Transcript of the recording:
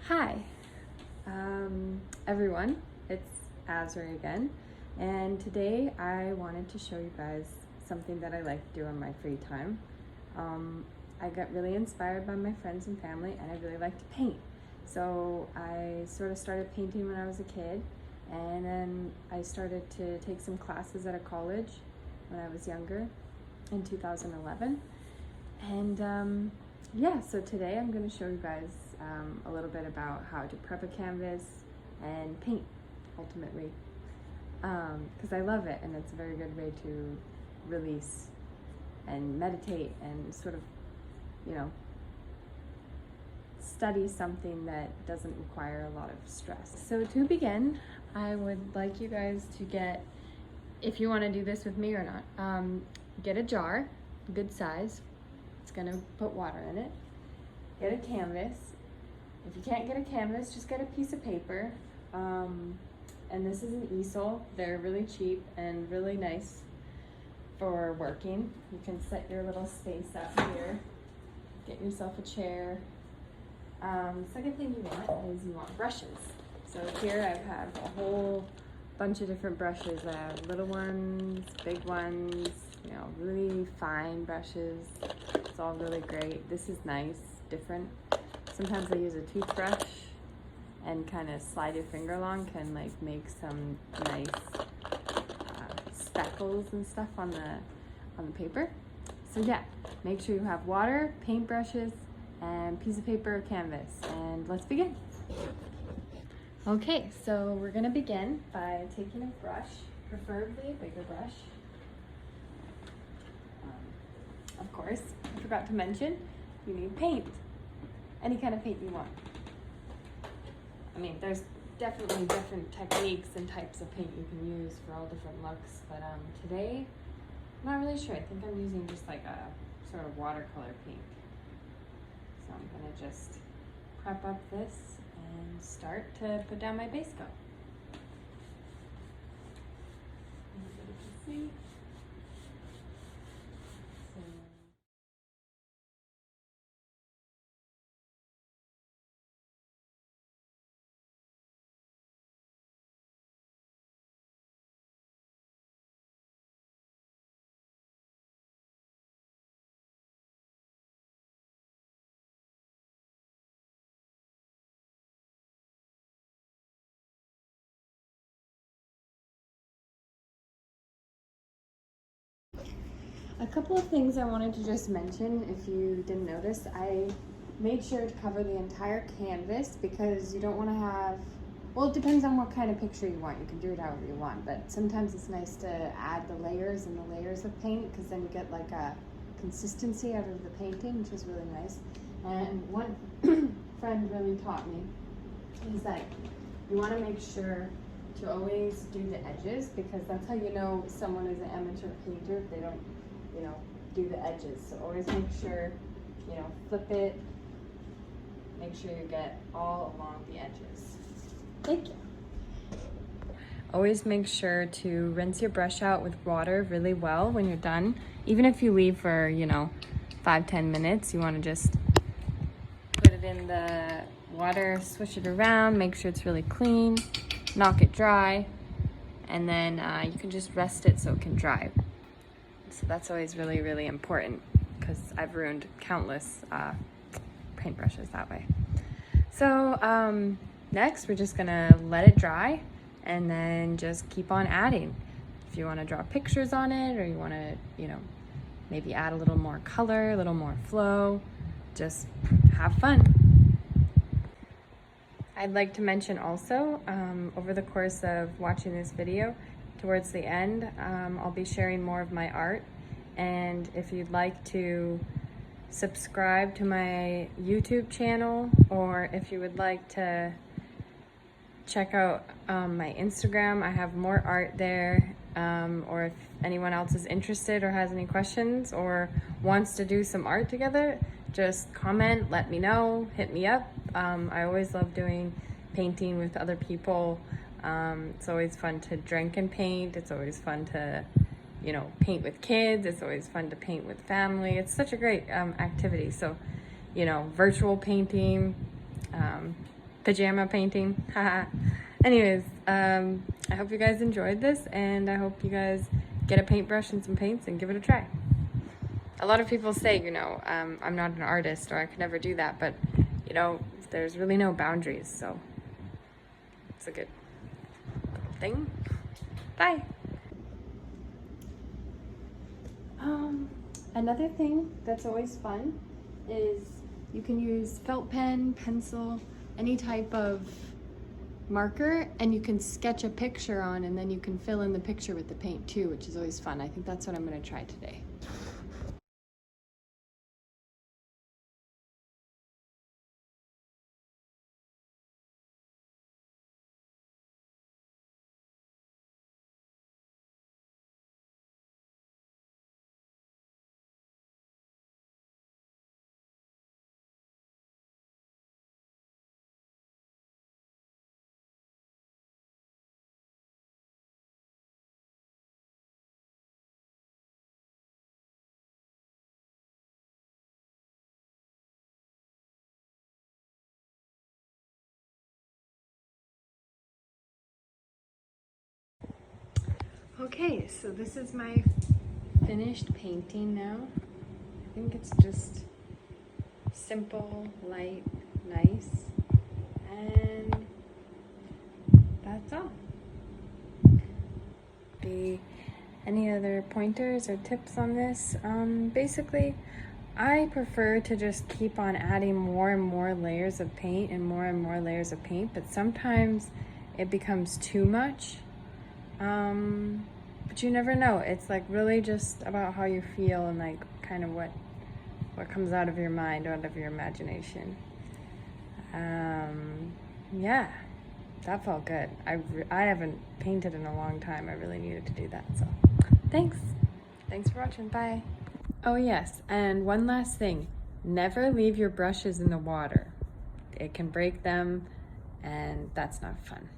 Hi, everyone. It's Azri again, and today I wanted to show you guys something that I like to do in my free time. I got really inspired by my friends and family, and I really like to paint. So I sort of started painting when I was a kid, and then I started to take some classes at a college when I was younger in 2011. And yeah, so today I'm going to show you guys a little bit about how to prep a canvas and paint ultimately, because I love it and it's a very good way to release and meditate and sort of, you know, study something that doesn't require a lot of stress. So to begin, I would like you guys to get, if you want to do this with me or not, get a jar, good size. It's gonna put water in it. Get a canvas. If you can't get a canvas, just get a piece of paper. And this is an easel. They're really cheap and really nice for working. You can set your little space up here. Get yourself a chair. Second thing you want is you want brushes. So here I have a whole bunch of different brushes. I have little ones, big ones, you know, really fine brushes. It's all really great. This is nice, different. Sometimes I use a toothbrush and kind of slide your finger along, can like make some nice speckles and stuff on the paper. So yeah, make sure you have water, paint brushes, and piece of paper or canvas, and let's begin. Okay, so we're gonna begin by taking a brush, preferably a bigger brush. Of course, I forgot to mention, you need paint. Any kind of paint you want. I mean, there's definitely different techniques and types of paint you can use for all different looks, but today, I'm not really sure. I think I'm using just like a sort of watercolor paint. So I'm gonna just prep up this and start to put down my base coat. As you can see. A couple of things I wanted to just mention, if you didn't notice, I made sure to cover the entire canvas because you don't want to have, well, it depends on what kind of picture you want. You can do it however you want, but sometimes it's nice to add the layers and the layers of paint because then you get like a consistency out of the painting, which is really nice. And one friend really taught me is that you want to make sure to always do the edges because that's how you know someone is an amateur painter if they don't, you know, do the edges. So always make sure, you know, flip it, make sure you get all along the edges. Thank you. Always make sure to rinse your brush out with water really well when you're done. Even if you leave for, you know, 5-10 minutes, you want to just put it in the water, swish it around, make sure it's really clean, knock it dry, and then you can just rest it so it can dry. So that's always really, really important because I've ruined countless paintbrushes that way. So next we're just gonna let it dry and then just keep on adding. If you wanna draw pictures on it or you wanna, you know, maybe add a little more color, a little more flow, just have fun. I'd like to mention also, over the course of watching this video, towards the end, I'll be sharing more of my art. And if you'd like to subscribe to my YouTube channel, or if you would like to check out my Instagram, I have more art there. Or if anyone else is interested or has any questions or wants to do some art together, just comment, let me know, hit me up. I always love doing painting with other people. It's always fun to drink and paint. It's always fun to, you know, paint with kids. It's always fun to paint with family. It's such a great activity. So, you know, virtual painting, pajama painting. Anyways, I hope you guys enjoyed this, and I hope you guys get a paintbrush and some paints and give it a try. A lot of people say, you know, I'm not an artist or I could never do that, but you know, there's really no boundaries, so it's a good thing. Bye. Another thing that's always fun is you can use felt pen, pencil, any type of marker, and you can sketch a picture on, and then you can fill in the picture with the paint too, which is always fun. I think that's what I'm going to try today. Okay, so this is my finished painting now. I think it's just simple, light, nice, and that's all. Any other pointers or tips on this? Basically, I prefer to just keep on adding more and more layers of paint and more layers of paint, but sometimes it becomes too much. But you never know. It's like really just about how you feel and like kind of what comes out of your mind, out of your imagination. Yeah, that felt good. I haven't painted in a long time. I really needed to do that. So thanks for watching. Bye. Oh yes, and one last thing, never leave your brushes in the water. It can break them, and that's not fun.